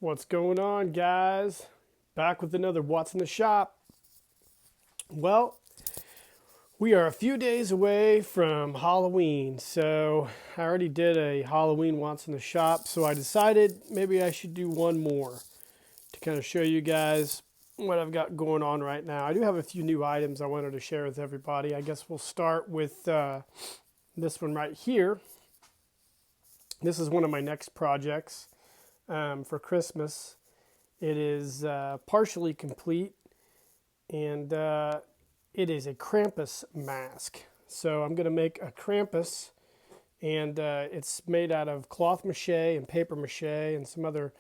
What's going on, guys? Back with another What's in the Shop. Well, we are a few days away from Halloween, so I already did a Halloween What's in the Shop, so I decided maybe I should do one more to kind of show you guys what I've got going on right now. I do have a few new items I wanted to share with everybody. I guess we'll start with this one right here. This is one of my next projects for Christmas. It is partially complete, and it is a Krampus mask. So I'm going to make a Krampus, and it's made out of cloth mache and paper mache and some other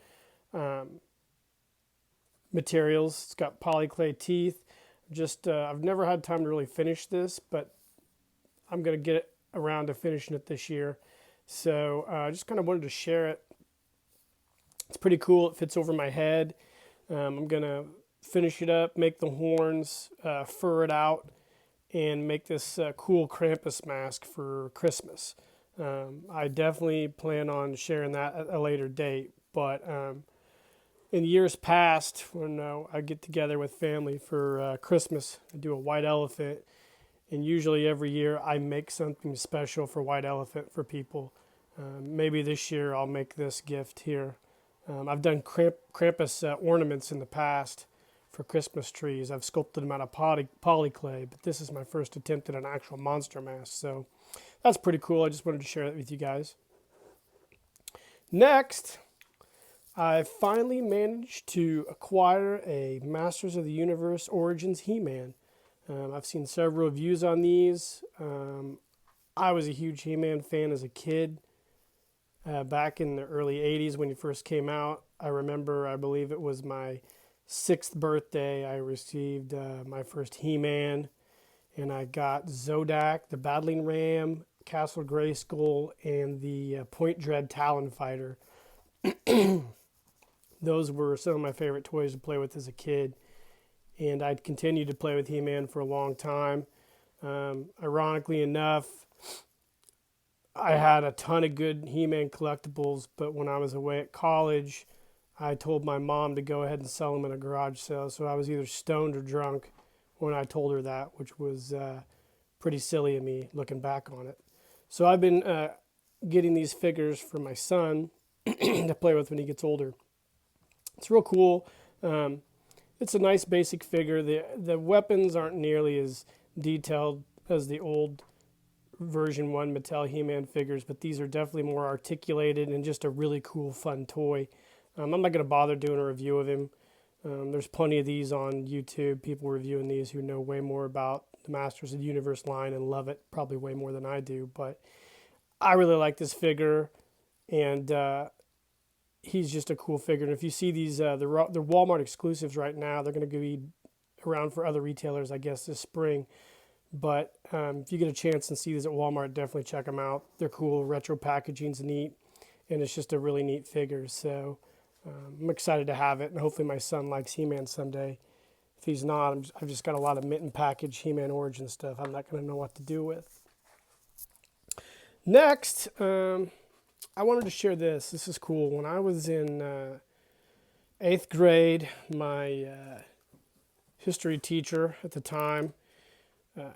materials. It's got polyclay teeth. I've never had time to really finish this, but I'm going to get around to finishing it this year. So I just kind of wanted to share it. It's pretty cool. It fits over my head. I'm going to finish it up, make the horns, fur it out, and make this cool Krampus mask for Christmas. I definitely plan on sharing that at a later date. But in years past, when I get together with family for Christmas, I do a white elephant. And usually every year I make something special for white elephant for people. Maybe this year I'll make this gift here. I've done Krampus ornaments in the past for Christmas trees. I've sculpted them out of polyclay, but this is my first attempt at an actual monster mask. So that's pretty cool. I just wanted to share that with you guys. Next, I finally managed to acquire a Masters of the Universe Origins He-Man. I've seen several reviews on these. I was a huge He-Man fan as a kid. Back in the early 80s when he first came out. I believe it was my 6th birthday, I received my first He-Man, and I got Zodak, the Battling Ram, Castle Grayskull, and the Point Dread Talon Fighter. Those were some of my favorite toys to play with as a kid, and I'd continued to play with He-Man for a long time. Ironically enough, I had a ton of good He-Man collectibles, but when I was away at college, I told my mom to go ahead and sell them in a garage sale. So I was either stoned or drunk when I told her that, which was pretty silly of me looking back on it. So I've been getting these figures for my son to play with when he gets older. It's real cool. It's a nice basic figure. The weapons aren't nearly as detailed as the old version 1 Mattel He-Man figures, but these are definitely more articulated and just a really cool, fun toy. I'm not going to bother doing a review of him. There's plenty of these on YouTube, people reviewing these who know way more about the Masters of the Universe line and love it probably way more than I do, but I really like this figure, and he's just a cool figure. And if you see these, they're Walmart exclusives right now. They're going to be around for other retailers, I guess, this spring. But if you get a chance and see these at Walmart, definitely check them out. They're cool. Retro packaging's neat, and it's just a really neat figure. So I'm excited to have it, and hopefully my son likes He-Man someday. If he's not, I've just got a lot of mint and package He-Man Origin stuff I'm not going to know what to do with. Next, I wanted to share this. This is cool. When I was in 8th grade, my history teacher at the time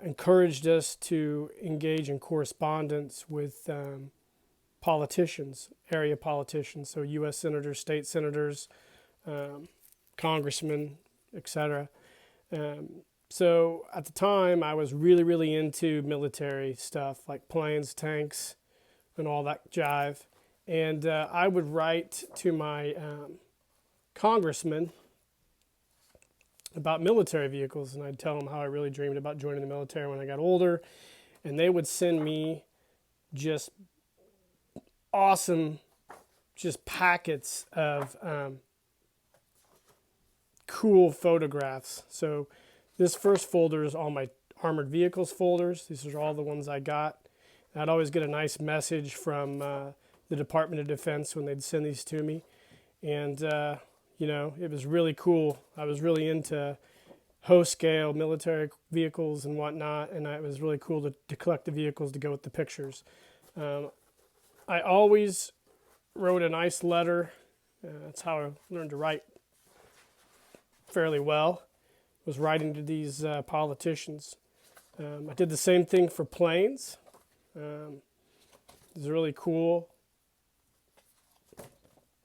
encouraged us to engage in correspondence with politicians, area politicians, so U.S. senators, state senators, congressmen, etc. So at the time, I was really, really into military stuff like planes, tanks, and all that jive. And I would write to my congressman about military vehicles, and I'd tell them how I really dreamed about joining the military when I got older, and they would send me just awesome just packets of cool photographs. So this first folder is all my armored vehicles folders. These are all the ones I got. I'd always get a nice message from the Department of Defense when they'd send these to me, and it was really cool. I was really into host scale military vehicles and whatnot, and it was really cool to collect the vehicles to go with the pictures. I always wrote a nice letter That's how I learned to write fairly well, was writing to these politicians. I did the same thing for planes. It's really cool.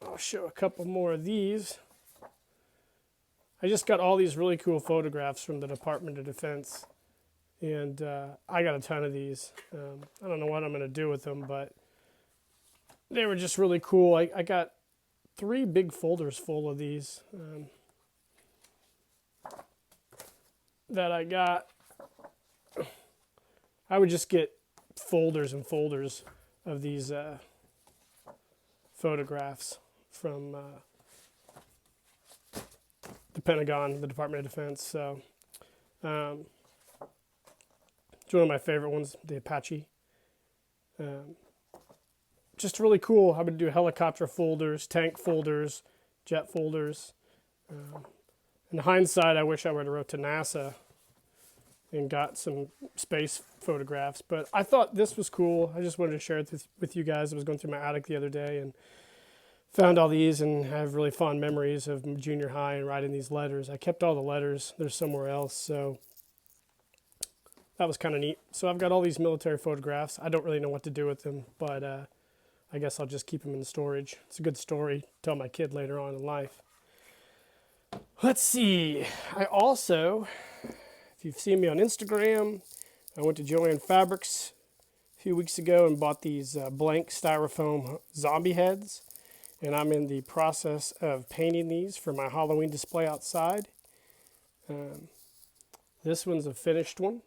I'll show a couple more of these. I just got all these really cool photographs from the Department of Defense, and I got a ton of these. I don't know what I'm going to do with them, but they were just really cool. I got 3 big folders full of these that I got. I would just get folders and folders of these photographs from the Pentagon, the Department of Defense. So it's one of my favorite ones, the Apache. Just really cool. I would do helicopter folders, tank folders, jet folders. In hindsight, I wish I would have wrote to NASA and got some space photographs. But I thought this was cool. I just wanted to share it with you guys. I was going through my attic the other day and found all these and have really fond memories of junior high and writing these letters. I kept all the letters. They're somewhere else. So that was kind of neat. So I've got all these military photographs. I don't really know what to do with them, but I guess I'll just keep them in storage. It's a good story to tell my kid later on in life. Let's see. I also, if you've seen me on Instagram, I went to Joann Fabrics a few weeks ago and bought these blank styrofoam zombie heads. And I'm in the process of painting these for my Halloween display outside. This one's a finished one.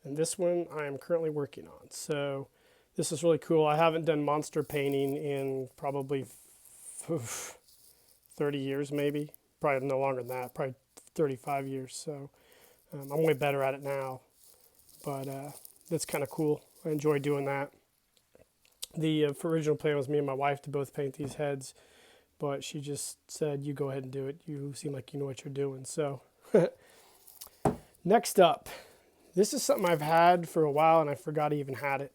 And this one I am currently working on. So this is really cool. I haven't done monster painting in probably 30 years maybe. Probably no longer than that. Probably 35 years. So I'm way better at it now. But that's kind of cool. I enjoy doing that. The original plan was me and my wife to both paint these heads. But she just said, you go ahead and do it. You seem like you know what you're doing. So next up. This is something I've had for a while and I forgot I even had it.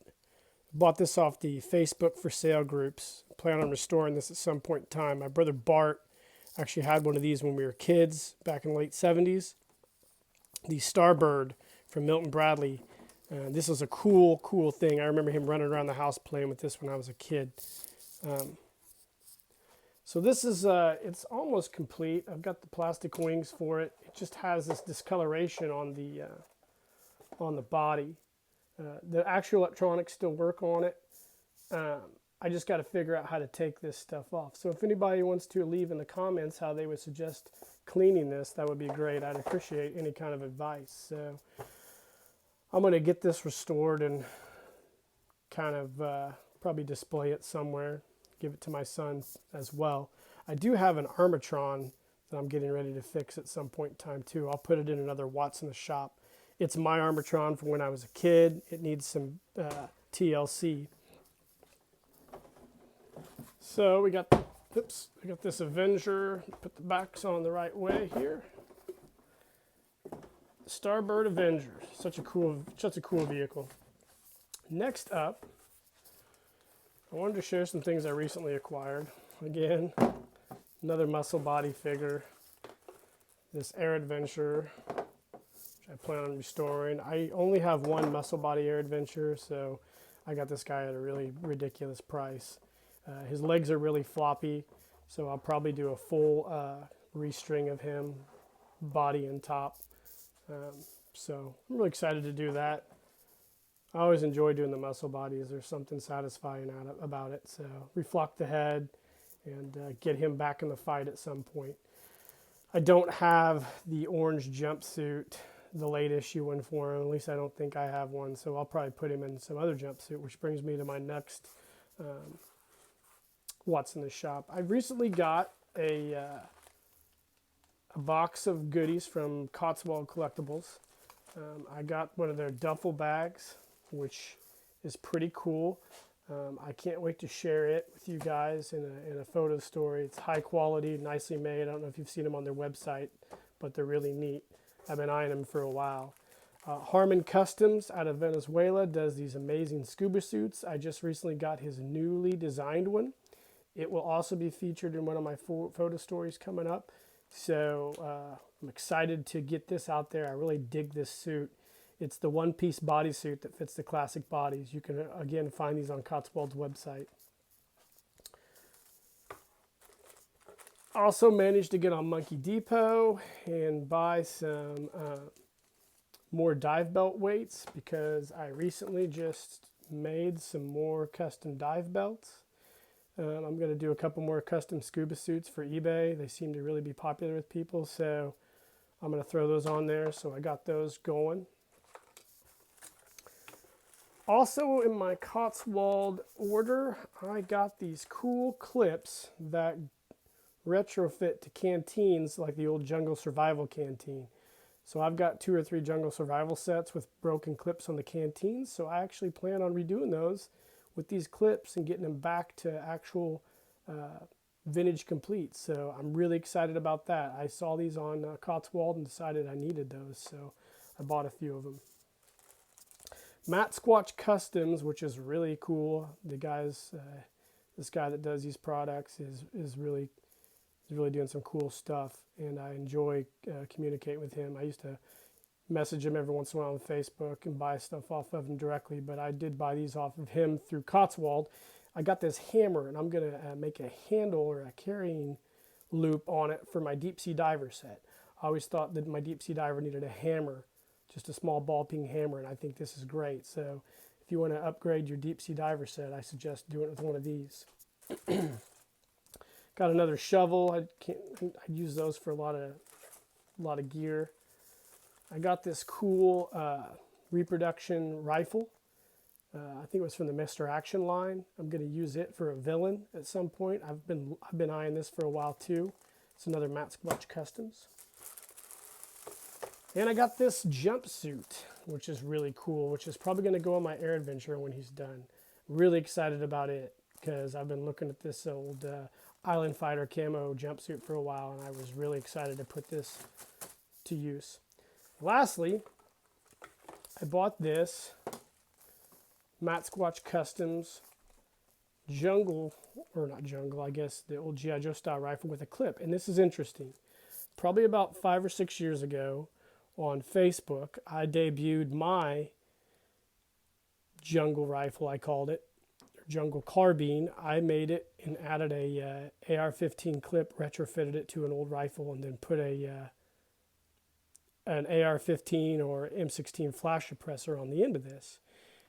Bought this off the Facebook for sale groups. Plan on restoring this at some point in time. My brother Bart actually had one of these when we were kids back in the late 70s. The Starbird from Milton Bradley. This was a cool thing. I remember him running around the house playing with this when I was a kid. So this is, it's almost complete. I've got the plastic wings for it. It just has this discoloration on the body. The actual electronics still work on it. I just got to figure out how to take this stuff off. So if anybody wants to leave in the comments how they would suggest cleaning this, that would be great. I'd appreciate any kind of advice. So I'm going to get this restored and kind of probably display it somewhere, give it to my son as well. I do have an Armatron that I'm getting ready to fix at some point in time too. I'll put it in another Watts in the Shop. It's my Armatron from when I was a kid. It needs some TLC. So I got this Avenger. Put the backs on the right way here. Starbird Avenger. Such a cool vehicle. Next up, I wanted to share some things I recently acquired. Again, another muscle body figure. This Air Adventure. I plan on restoring. I only have one muscle body Air Adventure, so I got this guy at a really ridiculous price. His legs are really floppy, so I'll probably do a full restring of him, body and top. So I'm really excited to do that. I always enjoy doing the muscle bodies. There's something satisfying about it. So reflock the head and get him back in the fight at some point. I don't have the orange jumpsuit, the late issue one for him. At least I don't think I have one. So I'll probably put him in some other jumpsuit, which brings me to my next What's in the Shop. I recently got a box of goodies from Cotswold Collectibles. I got one of their duffel bags, which is pretty cool. I can't wait to share it with you guys in a photo story. It's high quality, nicely made. I don't know if you've seen them on their website, but they're really neat. I've been eyeing them for a while. Harmon Customs out of Venezuela does these amazing scuba suits. I just recently got his newly designed one, It will also be featured in one of my photo stories coming up. So I'm excited to get this out there. I really dig this suit. It's the one-piece bodysuit that fits the classic bodies. You can, again, find these on Cotswold's website. Also managed to get on Monkey Depot and buy some more dive belt weights because I recently just made some more custom dive belts. I'm going to do a couple more custom scuba suits for eBay. They seem to really be popular with people, so I'm going to throw those on there. So I got those going. Also in my Cotswold order, I got these cool clips that retrofit to canteens like the old Jungle Survival canteen. So I've got 2 or 3 Jungle Survival sets with broken clips on the canteens, so I actually plan on redoing those with these clips and getting them back to actual vintage complete. So I'm really excited about that. I saw these on Cotswold and decided I needed those, so I bought a few of them. Matt Squatch Customs, which is really cool. The guys, this guy that does these products is really doing some cool stuff, and I enjoy communicating with him. I used to message him every once in a while on Facebook and buy stuff off of him directly, but I did buy these off of him through Cotswold. I got this hammer, and I'm going to make a handle or a carrying loop on it for my deep sea diver set. I always thought that my deep sea diver needed a hammer, just a small ball peen hammer, and I think this is great. So if you want to upgrade your deep sea diver set, I suggest doing it with one of these. Got another shovel. I use those for a lot of gear. I got this cool reproduction rifle. I think it was from the Mr. Action line. I'm going to use it for a villain at some point. I've been eyeing this for a while too. It's another Matt Squatch Customs. And I got this jumpsuit, which is really cool, which is probably going to go on my air adventure when he's done. Really excited about it because I've been looking at this old Island Fighter camo jumpsuit for a while, and I was really excited to put this to use. Lastly, I bought this Matt Squatch Customs jungle, or not jungle, I guess the old G.I. Joe style rifle with a clip. And this is interesting. Probably about 5 or 6 years ago on Facebook, I debuted my jungle rifle, I called it, jungle carbine. I made it and added a AR-15 clip, retrofitted it to an old rifle, and then put an AR-15 or M16 flash suppressor on the end of this,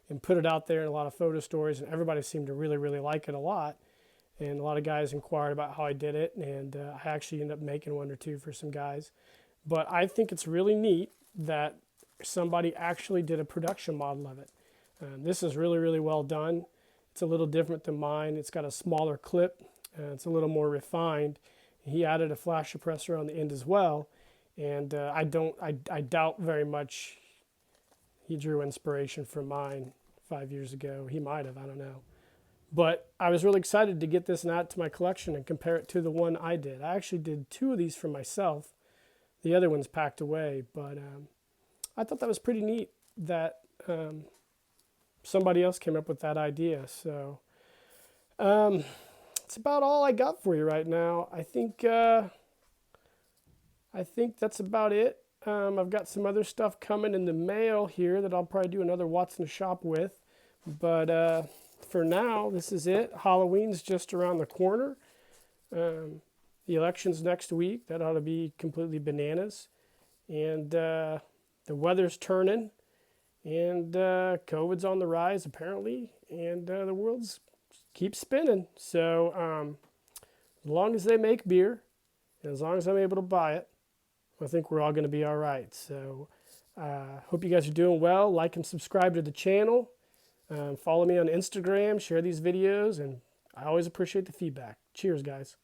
and put it out there in a lot of photo stories, and everybody seemed to really like it a lot. And a lot of guys inquired about how I did it, and I actually ended up making 1 or 2 for some guys. But I think it's really neat that somebody actually did a production model of it. This is really well done. It's a little different than mine. It's got a smaller clip. It's a little more refined. He added a flash suppressor on the end as well. And I doubt very much he drew inspiration from mine 5 years ago. He might have, I don't know. But I was really excited to get this and add it to my collection and compare it to the one I did. I actually did 2 of these for myself. The other one's packed away, but I thought that was pretty neat that somebody else came up with that idea. So that's about all I got for you right now. I think that's about it. I've got some other stuff coming in the mail here that I'll probably do another What's in the Shop with. But for now, this is it. Halloween's just around the corner. The election's next week. That ought to be completely bananas. And the weather's turning. And COVID's on the rise, apparently. And the world's keeps spinning. So as long as they make beer, and as long as I'm able to buy it, I think we're all going to be all right. So hope you guys are doing well. Like and subscribe to the channel. Follow me on Instagram. Share these videos. And I always appreciate the feedback. Cheers, guys.